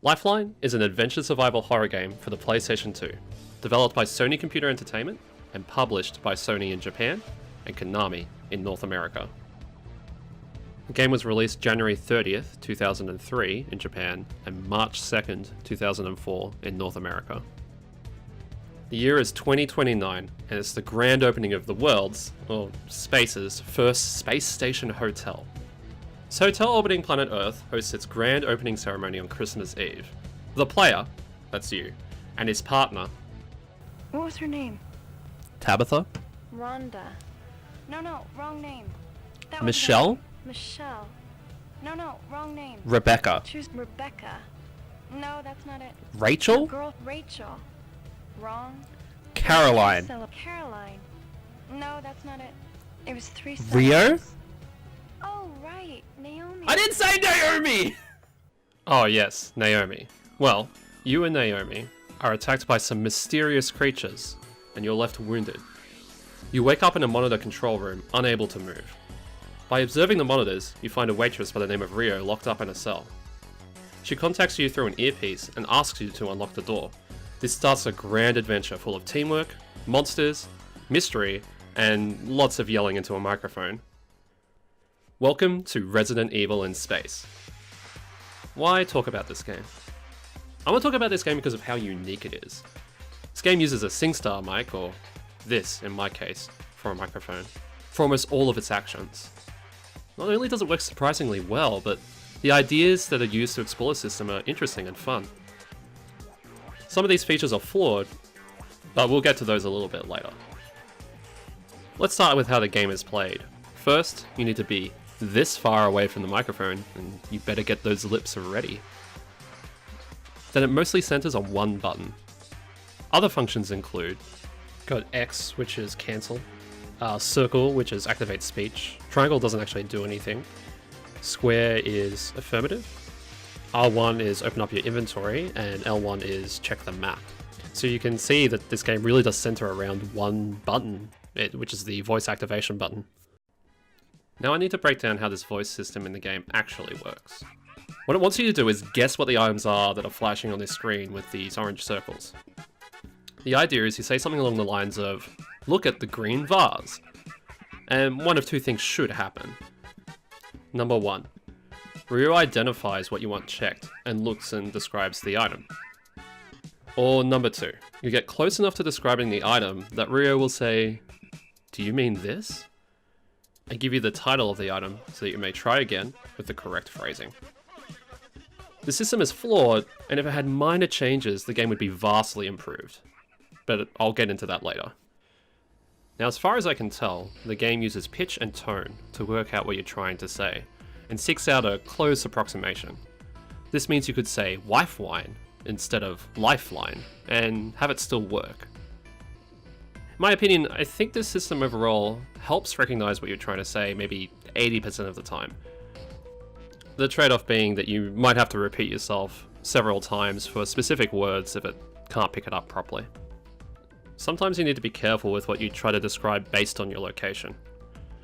Lifeline is an adventure survival horror game for the PlayStation 2, developed by Sony Computer Entertainment and published by Sony in Japan and Konami in North America. The game was released January 30th, 2003 in Japan and March 2nd, 2004 in North America. The year is 2029 and it's the grand opening of the world's, or space's, first space station hotel. This hotel orbiting planet Earth hosts its grand opening ceremony on Christmas Eve. The player, that's you, and his partner... What was her name? Tabitha? Rhonda. No, wrong name. That was Michelle? Michelle. No, wrong name. Rebecca? Choose Rebecca. No, that's not it. Rachel? Girl, Rachel. Wrong. Caroline? Caroline. No, that's not it. It was three Rio? syllables. Oh, right. Naomi. I didn't say Naomi! Oh yes, Naomi. Well, you and Naomi are attacked by some mysterious creatures, and you're left wounded. You wake up in a monitor control room, unable to move. By observing the monitors, you find a waitress by the name of Rio locked up in a cell. She contacts you through an earpiece and asks you to unlock the door. This starts a grand adventure full of teamwork, monsters, mystery, and lots of yelling into a microphone. Welcome to Resident Evil in Space. Why talk about this game? I want to talk about this game because of how unique it is. This game uses a SingStar mic, or this in my case, for a microphone, for almost all of its actions. Not only does it work surprisingly well, but the ideas that are used to explore the system are interesting and fun. Some of these features are flawed, but we'll get to those a little bit later. Let's start with how the game is played. First, you need to be this far away from the microphone, and you better get those lips ready. Then it mostly centers on one button. Other functions include, got X, which is cancel, circle, which is activate speech, triangle doesn't actually do anything, square is affirmative, R1 is open up your inventory, and L1 is check the map. So you can see that this game really does center around one button, which is the voice activation button. Now I need to break down how this voice system in the game actually works. What it wants you to do is guess what the items are that are flashing on this screen with these orange circles. The idea is you say something along the lines of, look at the green vase, and one of two things should happen. Number one, Rio identifies what you want checked and looks and describes the item. Or number two, you get close enough to describing the item that Rio will say, do you mean this? And give you the title of the item so that you may try again with the correct phrasing. The system is flawed, and if it had minor changes, the game would be vastly improved. But I'll get into that later. Now, as far as I can tell, the game uses pitch and tone to work out what you're trying to say, and seeks out a close approximation. This means you could say wife wine instead of lifeline, and have it still work. In my opinion, I think this system overall helps recognize what you're trying to say maybe 80% of the time. The trade-off being that you might have to repeat yourself several times for specific words if it can't pick it up properly. Sometimes you need to be careful with what you try to describe based on your location.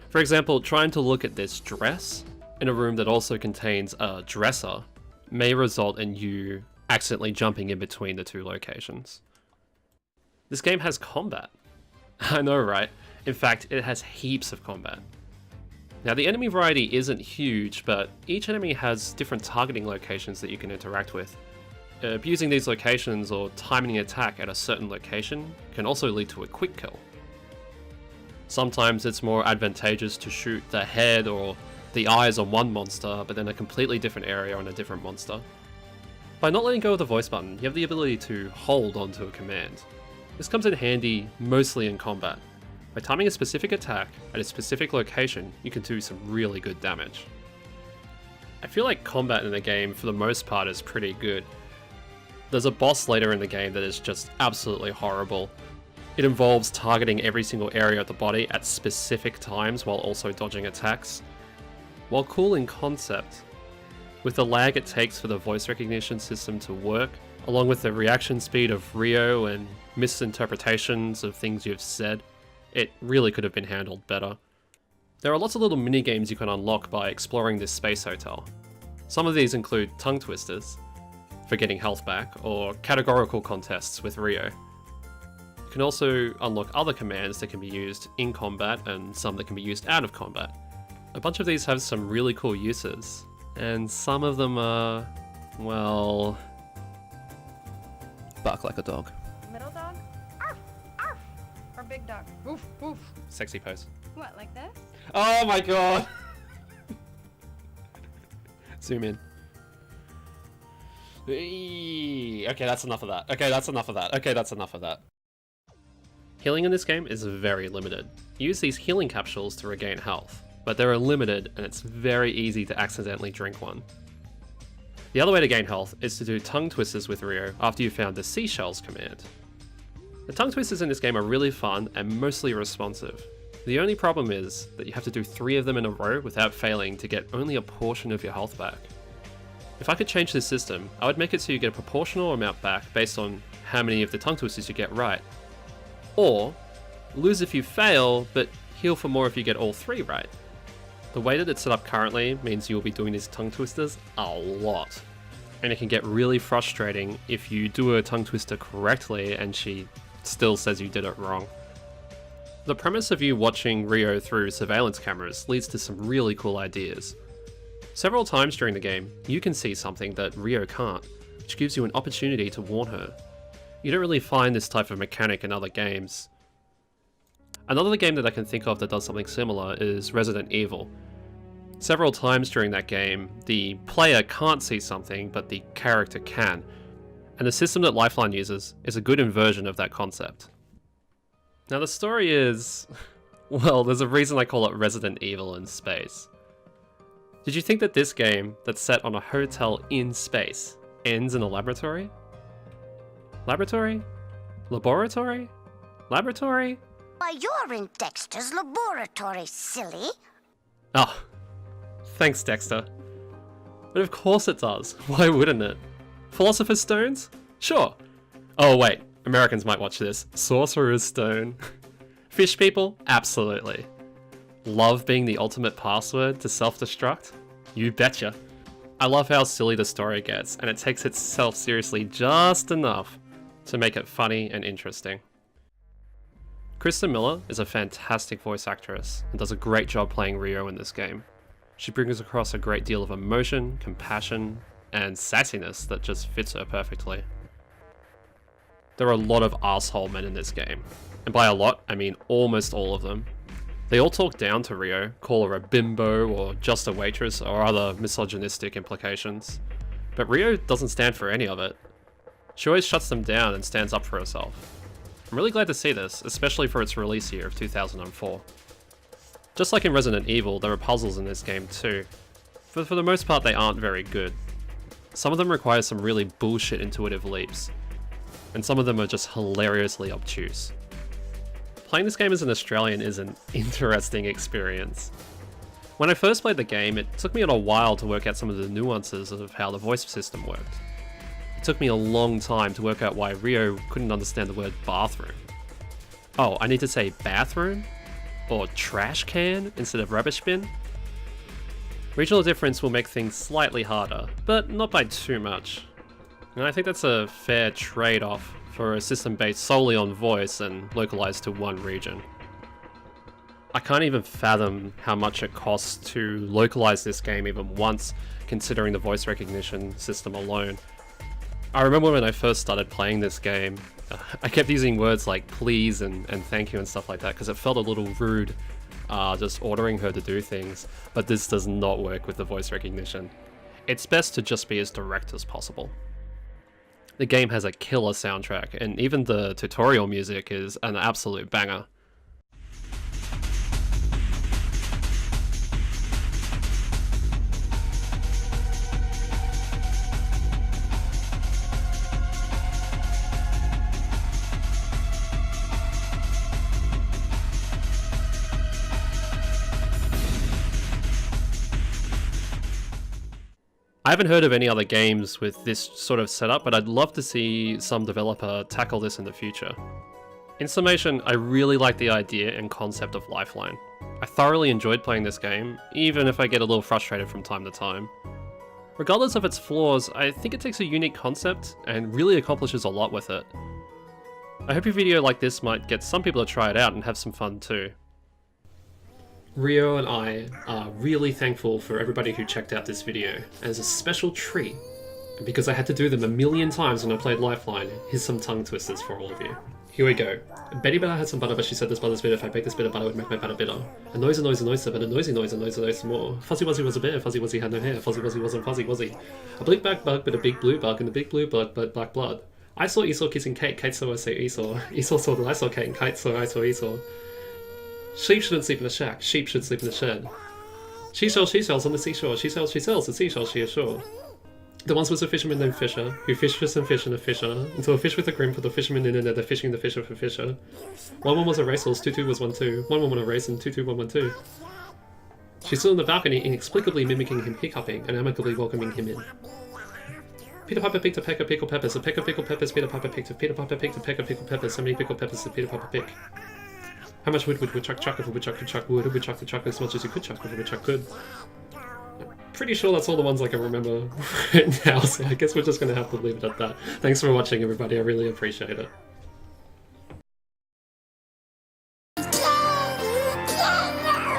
For example, trying to look at this dress in a room that also contains a dresser may result in you accidentally jumping in between the two locations. This game has combat. I know, right? In fact, it has heaps of combat. Now, the enemy variety isn't huge, but each enemy has different targeting locations that you can interact with. Abusing these locations or timing an attack at a certain location can also lead to a quick kill. Sometimes it's more advantageous to shoot the head or the eyes on one monster, but then a completely different area on a different monster. By not letting go of the voice button, you have the ability to hold onto a command. This comes in handy mostly in combat. By timing a specific attack at a specific location, you can do some really good damage. I feel like combat in the game, for the most part, is pretty good. There's a boss later in the game that is just absolutely horrible. It involves targeting every single area of the body at specific times while also dodging attacks. While cool in concept, with the lag it takes for the voice recognition system to work, along with the reaction speed of Rio and misinterpretations of things you've said, it really could have been handled better. There are lots of little mini-games you can unlock by exploring this space hotel. Some of these include tongue twisters. for getting health back, or categorical contests with Rio. You can also unlock other commands that can be used in combat and some that can be used out of combat. A bunch of these have some really cool uses, and some of them are, well... bark like a dog. Middle dog? Arf! Arf! Or big dog? Woof! Woof! Sexy pose. What, like this? Oh my god! Zoom in. Okay, that's enough of that. Okay, that's enough of that. Okay, that's enough of that. Healing in this game is very limited. You use these healing capsules to regain health, but they're limited and it's very easy to accidentally drink one. The other way to gain health is to do tongue twisters with Rio after you've found the seashells command. The tongue twisters in this game are really fun and mostly responsive. The only problem is that you have to do 3 of them in a row without failing to get only a portion of your health back. If I could change this system, I would make it so you get a proportional amount back based on how many of the tongue twisters you get right. Or, lose if you fail, but heal for more if you get all 3 right. The way that it's set up currently means you'll be doing these tongue twisters a lot. And it can get really frustrating if you do a tongue twister correctly and she still says you did it wrong. The premise of you watching Rio through surveillance cameras leads to some really cool ideas. Several times during the game, you can see something that Rio can't, which gives you an opportunity to warn her. You don't really find this type of mechanic in other games. Another game that I can think of that does something similar is Resident Evil. Several times during that game, the player can't see something, but the character can. And the system that Lifeline uses is a good inversion of that concept. Now the story is... well, there's a reason I call it Resident Evil in space. Did you think that this game, that's set on a hotel in space, ends in a laboratory? Laboratory? Laboratory? Laboratory? Why, you're in Dexter's laboratory, silly. Oh, thanks Dexter. But of course it does, why wouldn't it? Philosopher's Stones? Sure. Oh wait, Americans might watch this. Sorcerer's Stone. Fish people? Absolutely. Love being the ultimate password to self-destruct? You betcha. I love how silly the story gets, and it takes itself seriously just enough to make it funny and interesting. Kristen Miller is a fantastic voice actress and does a great job playing Rio in this game. She brings across a great deal of emotion, compassion, and sassiness that just fits her perfectly. There are a lot of asshole men in this game, and by a lot, I mean almost all of them. They all talk down to Rio, call her a bimbo or just a waitress or other misogynistic implications. But Rio doesn't stand for any of it. She always shuts them down and stands up for herself. I'm really glad to see this, especially for its release year of 2004. Just like in Resident Evil, there are puzzles in this game too. But for the most part they aren't very good. Some of them require some really bullshit intuitive leaps, and some of them are just hilariously obtuse. Playing this game as an Australian is an interesting experience. When I first played the game, it took me a while to work out some of the nuances of how the voice system worked. It took me a long time to work out why Rio couldn't understand the word bathroom. Oh, I need to say bathroom? Or trash can instead of rubbish bin? Regional difference will make things slightly harder, but not by too much. And I think that's a fair trade-off for a system based solely on voice and localized to one region. I can't even fathom how much it costs to localize this game even once, considering the voice recognition system alone. I remember when I first started playing this game, I kept using words like please and thank you and stuff like that because it felt a little rude just ordering her to do things, but this does not work with the voice recognition. It's best to just be as direct as possible. The game has a killer soundtrack, and even the tutorial music is an absolute banger. I haven't heard of any other games with this sort of setup, but I'd love to see some developer tackle this in the future. In summation, I really like the idea and concept of Lifeline. I thoroughly enjoyed playing this game, even if I get a little frustrated from time to time. Regardless of its flaws, I think it takes a unique concept and really accomplishes a lot with it. I hope a video like this might get some people to try it out and have some fun too. Rio and I are really thankful for everybody who checked out this video. As a special treat, and because I had to do them a million times when I played Lifeline, here's some tongue twisters for all of you. Here we go. Betty Butter had some butter, but she said this butter's bitter. If I bake this bit of butter, it would make my butter bitter. A noise, but a noisy noise, more. Fuzzy Wuzzy was a bear, Fuzzy Wuzzy had no hair, Fuzzy Wuzzy wasn't Fuzzy Wuzzy. A bleak black bug, but a big blue bug, and the big blue bug, but black blood. I saw Esau kissing Kate, Kate saw I say Esau. Esau saw that I saw Kate, and Kate saw I saw Esau. Sheep shouldn't sleep in a shack, sheep should sleep in a shed. She sells on the seashore, she sells, the seashell she ashore. There once was a fisherman named Fisher, who fished for some fish and a fisher, until a fish with a grin put the fisherman in a net, fishing the fisher for fisher. 1-1 was a racehorse, 2-2 was 1-2, 1-1 won a race, and 2-2 won 1-2. She stood on the balcony, inexplicably mimicking him hiccuping, and amicably welcoming him in. Peter Piper picked a peck of pickled peppers, a peck of pickled peppers, Peter Piper picked a peck of pickled peppers, so many pickled peppers did Peter Piper pick. How much wood would chuck if a woodchuck could chuck wood, a woodchuck could chuck as much as you could chuck if a woodchuck could? Pretty sure that's all the ones I can remember right now, so I guess we're just going to have to leave it at that. Thanks for watching, everybody. I really appreciate it.